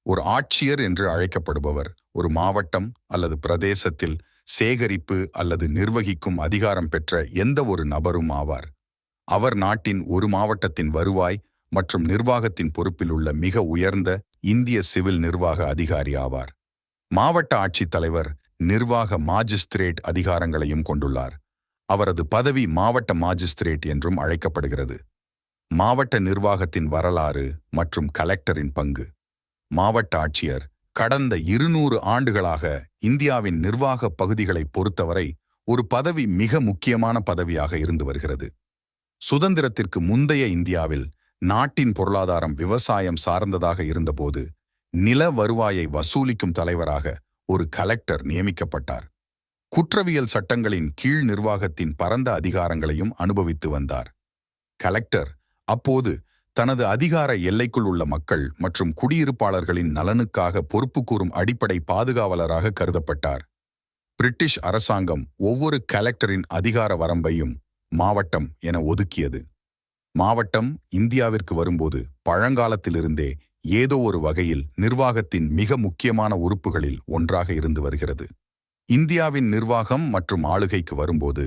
ஒரு ஆட்சியர் என்று அழைக்கப்படுபவர் ஒரு மாவட்டம் அல்லது பிரதேசத்தில் சேகரிப்பு அல்லது நிர்வகிக்கும் அதிகாரம் பெற்ற எந்த ஒரு நபரும் ஆவார். அவர் நாட்டின் ஒரு மாவட்டத்தின் வருவாய் மற்றும் நிர்வாகத்தின் பொறுப்பில் உள்ள மிக உயர்ந்த இந்திய சிவில் நிர்வாக அதிகாரி ஆவார். மாவட்ட ஆட்சித்தலைவர் நிர்வாக மாஜிஸ்திரேட் அதிகாரங்களையும் கொண்டுள்ளார். அவரது பதவி மாவட்ட மாஜிஸ்திரேட் என்றும் அழைக்கப்படுகிறது. மாவட்ட நிர்வாகத்தின் வரலாறு மற்றும் கலெக்டரின் பங்கு. மாவட்ட ஆட்சியர் கடந்த 200 ஆண்டுகளாக இந்தியாவின் நிர்வாக பகுதிகளை பொறுத்தவரை ஒரு பதவி மிக முக்கியமான பதவியாக இருந்து வருகிறது. சுதந்திரத்திற்கு முந்தைய இந்தியாவில் நாட்டின் பொருளாதாரம் விவசாயம் சார்ந்ததாக இருந்தபோது நில வருவாயை வசூலிக்கும் தலைவராக ஒரு கலெக்டர் நியமிக்கப்பட்டார். குற்றவியல் சட்டங்களின் கீழ் நிர்வாகத்தின் பரந்த அதிகாரங்களையும் அனுபவித்து வந்தார். கலெக்டர் அப்போது தனது அதிகார எல்லைக்குள் உள்ள மக்கள் மற்றும் குடியிருப்பாளர்களின் நலனுக்காக பொறுப்பு கூறும் அடிப்படை பாதுகாவலராக கருதப்பட்டார். பிரிட்டிஷ் அரசாங்கம் ஒவ்வொரு கலெக்டரின் அதிகார வரம்பையும் மாவட்டம் என ஒதுக்கியது. மாவட்டம் இந்தியாவிற்கு வரும்போது பழங்காலத்திலிருந்தே ஏதோ ஒரு வகையில் நிர்வாகத்தின் மிக முக்கியமான உறுப்புகளில் ஒன்றாக இருந்து வருகிறது. இந்தியாவின் நிர்வாகம் மற்றும் ஆளுகைக்கு வரும்போது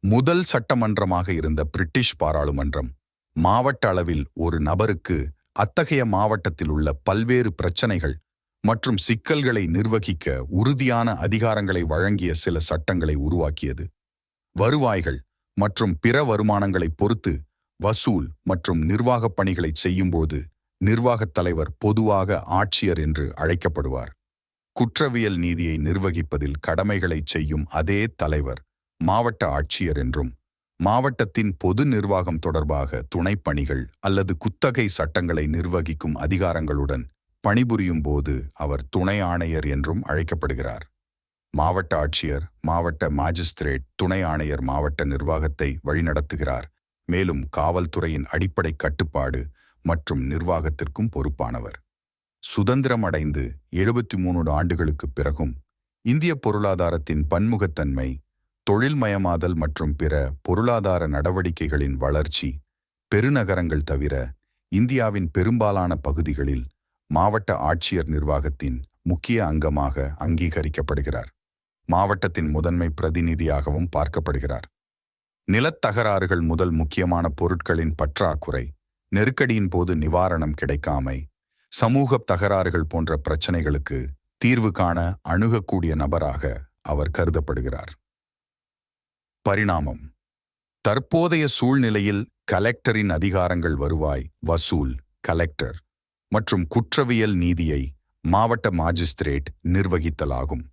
முதல் சட்டமன்றமாக இருந்த பிரிட்டிஷ் பாராளுமன்றம் மாவட்ட அளவில் ஒரு நபருக்கு அத்தகைய மாவட்டத்தில் உள்ள பல்வேறு பிரச்சனைகள் மற்றும் சிக்கல்களை நிர்வகிக்க உறுதியான அதிகாரங்களை வழங்கிய சில சட்டங்களை உருவாக்கியது. வருவாய்கள் மற்றும் பிற வருமானங்களை பொறுத்து வசூல் மற்றும் நிர்வாகப் பணிகளை செய்யும்போது நிர்வாகத் தலைவர் பொதுவாக ஆட்சியர் என்று அழைக்கப்படுவார். குற்றவியல் நீதியை நிர்வகிப்பதில் கடமைகளை செய்யும் அதே தலைவர் மாவட்ட ஆட்சியர் என்றும், மாவட்டத்தின் பொது நிர்வாகம் தொடர்பாக துணைப்பணிகள் அல்லது குத்தகை சட்டங்களை நிர்வகிக்கும் அதிகாரங்களுடன் பணிபுரியும் போது அவர் துணை ஆணையர் என்றும் அழைக்கப்படுகிறார். மாவட்ட ஆட்சியர், மாவட்ட மாஜிஸ்திரேட், துணை ஆணையர் மாவட்ட நிர்வாகத்தை வழிநடத்துகிறார். மேலும் காவல்துறையின் அடிப்படை கட்டுப்பாடு மற்றும் நிர்வாகத்திற்கும் பொறுப்பானவர். சுதந்திரம் அடைந்து 73 ஆண்டுகளுக்குப் பிறகும் இந்திய பொருளாதாரத்தின் பன்முகத்தன்மை, தொழில்மயமாதல் மற்றும் பிற பொருளாதார நடவடிக்கைகளின் வளர்ச்சி, பெருநகரங்கள் தவிர இந்தியாவின் பெரும்பாலான பகுதிகளில் மாவட்ட ஆட்சியர் நிர்வாகத்தின் முக்கிய அங்கமாக அங்கீகரிக்கப்படுகிறார். மாவட்டத்தின் முதன்மை பிரதிநிதியாகவும் பார்க்கப்படுகிறார். நிலத்தகராறுகள் முதல் முக்கியமான பொருட்களின் பற்றாக்குறை, நெருக்கடியின் போது நிவாரணம் கிடைக்காமை, சமூக தகராறுகள் போன்ற பிரச்சனைகளுக்கு தீர்வு காண அணுகக்கூடிய நபராக அவர் கருதப்படுகிறார். பரிணாமம். தற்போதைய சூழ்நிலையில் கலெக்டரின் அதிகாரங்கள் வருவாய், வசூல், கலெக்டர் மற்றும் குற்றவியல் நீதியை மாவட்ட மாஜிஸ்திரேட் நிர்வகித்தலாகும்.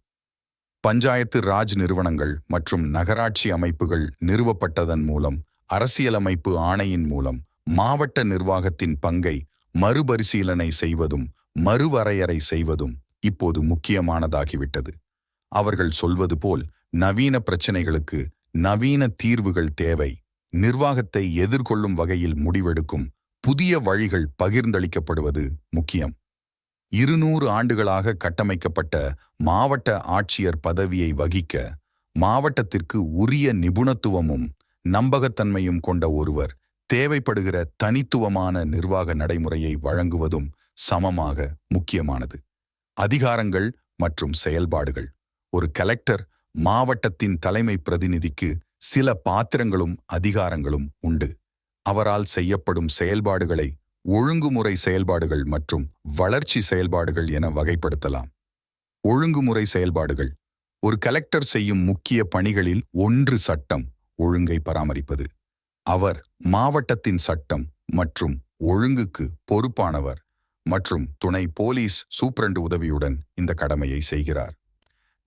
பஞ்சாயத்து ராஜ் நிறுவனங்கள் மற்றும் நகராட்சி அமைப்புகள் நிறுவப்பட்டதன் மூலம் அரசியலமைப்பு ஆணையின் மூலம் மாவட்ட நிர்வாகத்தின் பங்கை மறுபரிசீலனை செய்வதும் மறுவரையறை செய்வதும் இப்போது முக்கியமானதாகிவிட்டது. அவர்கள் சொல்வது போல் நவீன பிரச்சினைகளுக்கு நவீன தீர்வுகள் தேவை. நிர்வாகத்தை எதிர்கொள்ளும் வகையில் முடிவெடுக்கும் புதிய வழிகள் பகிர்ந்தளிக்கப்படுவது முக்கியம். 200 ஆண்டுகளாக கட்டமைக்கப்பட்ட மாவட்ட ஆட்சியர் பதவியை வகிக்க மாவட்டத்திற்கு உரிய நிபுணத்துவமும் நம்பகத்தன்மையும் கொண்ட ஒருவர் தேவைப்படுகிற தனித்துவமான நிர்வாக நடைமுறையை வழங்குவதும் சமமாக முக்கியமானது. அதிகாரங்கள் மற்றும் செயல்பாடுகள். ஒரு கலெக்டர் மாவட்டத்தின் தலைமை பிரதிநிதிக்கு சில பாத்திரங்களும் அதிகாரங்களும் உண்டு. அவரால் செய்யப்படும் செயல்பாடுகளை ஒழுங்குமுறை செயல்பாடுகள் மற்றும் வளர்ச்சி செயல்பாடுகள் என வகைப்படுத்தலாம். ஒழுங்குமுறை செயல்பாடுகள். ஒரு கலெக்டர் செய்யும் முக்கிய பணிகளில் ஒன்று சட்டம் ஒழுங்கை பராமரிப்பது. அவர் மாவட்டத்தின் சட்டம் மற்றும் ஒழுங்குக்கு பொறுப்பானவர் மற்றும் துணை போலீஸ் சூப்பரண்டு உதவியுடன் இந்த கடமையை செய்கிறார்.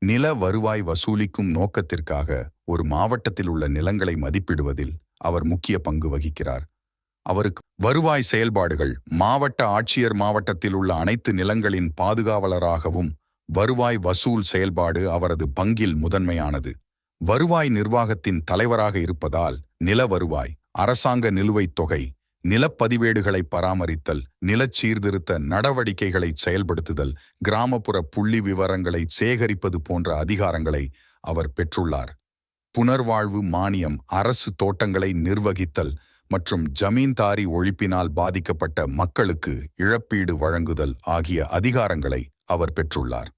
நில வருவாய் வசூலிக்கும் நோக்கத்திற்காக ஒரு மாவட்டத்தில் உள்ள நிலங்களை மதிப்பிடுவதில் அவர் முக்கிய பங்கு வகிக்கிறார். அவருக்கு வருவாய் செயல்பாடுகள். மாவட்ட ஆட்சியர் மாவட்டத்தில் உள்ள அனைத்து நிலங்களின் பாதுகாவலராகவும் வருவாய் வசூல் செயல்பாடு அவரது பங்கில் முதன்மையானது. வருவாய் நிர்வாகத்தின் தலைவராக இருப்பதால் நில வருவாய், அரசாங்க நிலுவைத் தொகை, நிலப்பதிவேடுகளை பராமரித்தல், நிலச் சீர்திருத்த நடவடிக்கைகளை செயல்படுத்துதல், கிராமப்புற புள்ளி விவரங்களை சேகரிப்பது போன்ற அதிகாரங்களை அவர் பெற்றுள்ளார். புனர்வாழ்வு மானியம், அரசு தோட்டங்களை நிர்வகித்தல் மற்றும் ஜமீன்தாரி ஒழிப்பினால் பாதிக்கப்பட்ட மக்களுக்கு இழப்பீடு வழங்குதல் ஆகிய அதிகாரங்களை அவர் பெற்றுள்ளார்.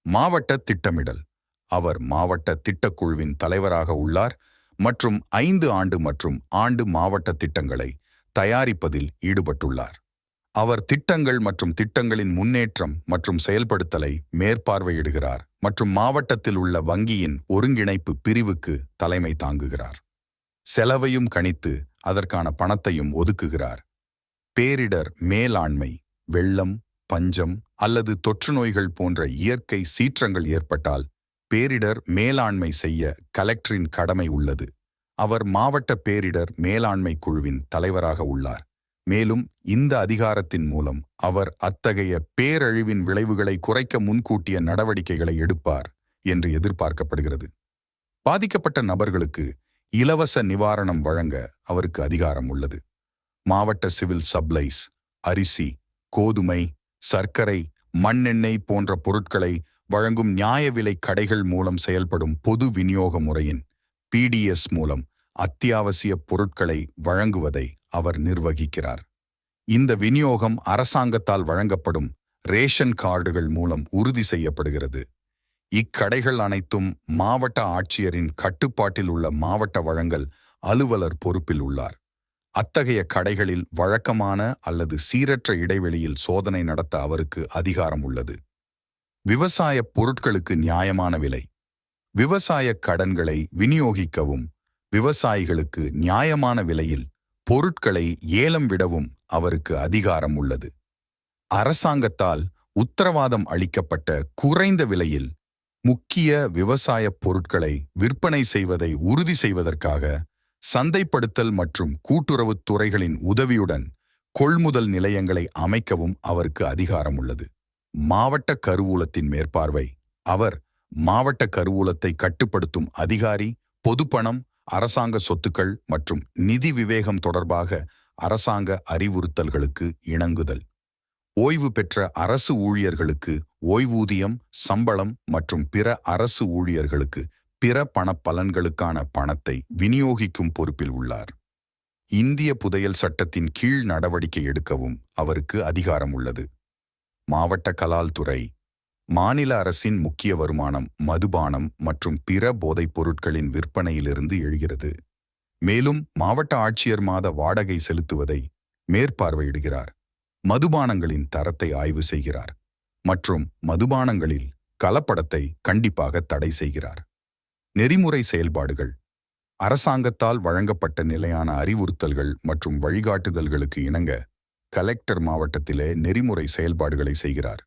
மாவட்ட திட்டமிடல். அவர் மாவட்ட திட்டக்குழுவின் தலைவராக உள்ளார் மற்றும் 5 ஆண்டு மற்றும் ஆண்டு மாவட்ட திட்டங்களை தயாரிப்பதில் ஈடுபட்டுள்ளார். அவர் திட்டங்கள் மற்றும் திட்டங்களின் முன்னேற்றம் மற்றும் செயல்படுத்தலை மேற்பார்வையிடுகிறார் மற்றும் மாவட்டத்தில் உள்ள வங்கியின் ஒருங்கிணைப்பு பிரிவுக்கு தலைமை தாங்குகிறார். செலவையும் கணித்து அதற்கான பணத்தையும் ஒதுக்குகிறார். பேரிடர் மேலாண்மை. வெள்ளம், பஞ்சம் அல்லது தொற்றுநோய்கள் போன்ற இயற்கை சீற்றங்கள் ஏற்பட்டால் பேரிடர் மேலாண்மை செய்ய கலெக்டரின் கடமை உள்ளது. அவர் மாவட்ட பேரிடர் மேலாண்மை குழுவின் தலைவராக உள்ளார். மேலும் இந்த அதிகாரத்தின் மூலம் அவர் அத்தகைய பேரழிவின் விளைவுகளை குறைக்க முன்கூட்டிய நடவடிக்கைகளை எடுப்பார் என்று எதிர்பார்க்கப்படுகிறது. பாதிக்கப்பட்ட நபர்களுக்கு இலவச நிவாரணம் வழங்க அவருக்கு அதிகாரம் உள்ளது. மாவட்ட சிவில் சப்ளைஸ், அரிசி, கோதுமை, சர்க்கரை, மண்ணெண்ணெய் போன்ற பொருட்களை வழங்கும் நியாய விலை கடைகள் மூலம் செயல்படும் பொது விநியோக முறையின் PDS மூலம் அத்தியாவசிய பொருட்களை வழங்குவதை அவர் நிர்வகிக்கிறார். இந்த விநியோகம் அரசாங்கத்தால் வழங்கப்படும் ரேஷன் கார்டுகள் மூலம் உறுதி செய்யப்படுகிறது. இக்கடைகள் அனைத்தும் மாவட்ட ஆட்சியரின் கட்டுப்பாட்டில் உள்ள மாவட்ட வழங்கல் அலுவலர் பொறுப்பில் உள்ளார். அத்தகைய கடைகளில் வழக்கமான அல்லது சீரற்ற இடைவெளியில் சோதனை நடத்த அவருக்கு அதிகாரம் உள்ளது. விவசாய பொருட்களுக்கு நியாயமான விலை. விவசாய கடன்களை விநியோகிக்கவும் விவசாயிகளுக்கு நியாயமான விலையில் பொருட்களை ஏலம் விடவும் அவருக்கு அதிகாரம் உள்ளது. அரசாங்கத்தால் உத்தரவாதம் அளிக்கப்பட்ட குறைந்த விலையில் முக்கிய விவசாய பொருட்களை விற்பனை செய்வதை உறுதி செய்வதற்காக சந்தைப்படுத்தல் மற்றும் கூட்டுறவுத் துறைகளின் உதவியுடன் கொள்முதல் நிலையங்களை அமைக்கவும் அவருக்கு அதிகாரம் உள்ளது. மாவட்ட கருவூலத்தின் மேற்பார்வை. அவர் மாவட்ட கருவூலத்தை கட்டுப்படுத்தும் அதிகாரி. பொதுப்பணம், அரசாங்க சொத்துக்கள் மற்றும் நிதி விவேகம் தொடர்பாக அரசாங்க அறிவுறுத்தல்களுக்கு இணங்குதல். ஓய்வு பெற்ற அரசு ஊழியர்களுக்கு ஓய்வூதியம், சம்பளம் மற்றும் பிற அரசு ஊழியர்களுக்கு பிற பணப்பலன்களுக்கான பணத்தை விநியோகிக்கும் பொறுப்பில் உள்ளார். இந்திய புதையல் சட்டத்தின் கீழ் நடவடிக்கை எடுக்கவும் அவருக்கு அதிகாரம் உள்ளது. மாவட்ட கலால் துறை. மாநில அரசின் முக்கிய வருமானம் மதுபானம் மற்றும் பிற போதைப் பொருட்களின் விற்பனையிலிருந்து எழுகிறது. மேலும் மாவட்ட ஆட்சியர் மாத வாடகை செலுத்துவதை மேற்பார்வையிடுகிறார். மதுபானங்களின் தரத்தை ஆய்வு செய்கிறார் மற்றும் மதுபானங்களில் கலப்படத்தை கண்டிப்பாக தடை செய்கிறார். நெறிமுறை செயல்பாடுகள். அரசாங்கத்தால் வழங்கப்பட்ட நிலையான அறிவுறுத்தல்கள் மற்றும் வழிகாட்டுதல்களுக்கு இணங்க கலெக்டர் மாவட்டத்திலே நெறிமுறை செயல்பாடுகளை செய்கிறார்.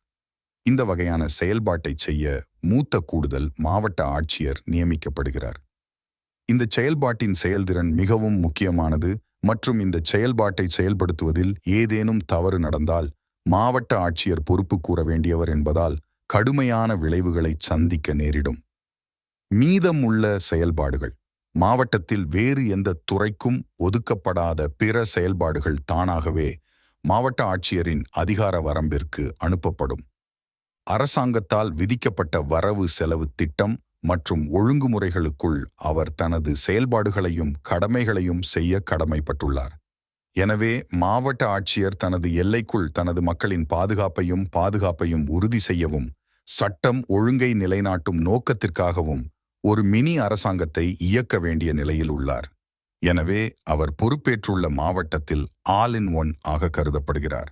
இந்த வகையான செயல்பாட்டை செய்ய மூத்த கூடுதல் மாவட்ட ஆட்சியர் நியமிக்கப்படுகிறார். இந்த செயல்பாட்டின் செயல்திறன் மிகவும் முக்கியமானது மற்றும் இந்த செயல்பாட்டை செயல்படுத்துவதில் ஏதேனும் தவறு நடந்தால் மாவட்ட ஆட்சியர் பொறுப்பு கூற வேண்டியவர் என்பதால் கடுமையான விளைவுகளை சந்திக்க நேரிடும். மீதமுள்ள செயல்பாடுகள். மாவட்டத்தில் வேறு எந்த துறைக்கும் ஒதுக்கப்படாத பிற செயல்பாடுகள் தானாகவே மாவட்ட ஆட்சியரின் அதிகார வரம்பிற்கு அனுப்பப்படும். அரசாங்கத்தால் விதிக்கப்பட்ட வரவு செலவு திட்டம் மற்றும் ஒழுங்குமுறைகளுக்குள் அவர் தனது செயல்பாடுகளையும் கடமைகளையும் செய்ய கடமைப்பட்டுள்ளார். எனவே மாவட்ட ஆட்சியர் தனது எல்லைக்குள் தனது மக்களின் பாதுகாப்பையும் உறுதி செய்யவும் சட்டம் ஒழுங்கை நிலைநாட்டும் நோக்கத்திற்காகவும் ஒரு மினி அரசாங்கத்தை இயக்க வேண்டிய நிலையில் உள்ளார். எனவே அவர் பொறுப்பேற்றுள்ள மாவட்டத்தில் ஆல் இன் ஒன் ஆக கருதப்படுகிறார்.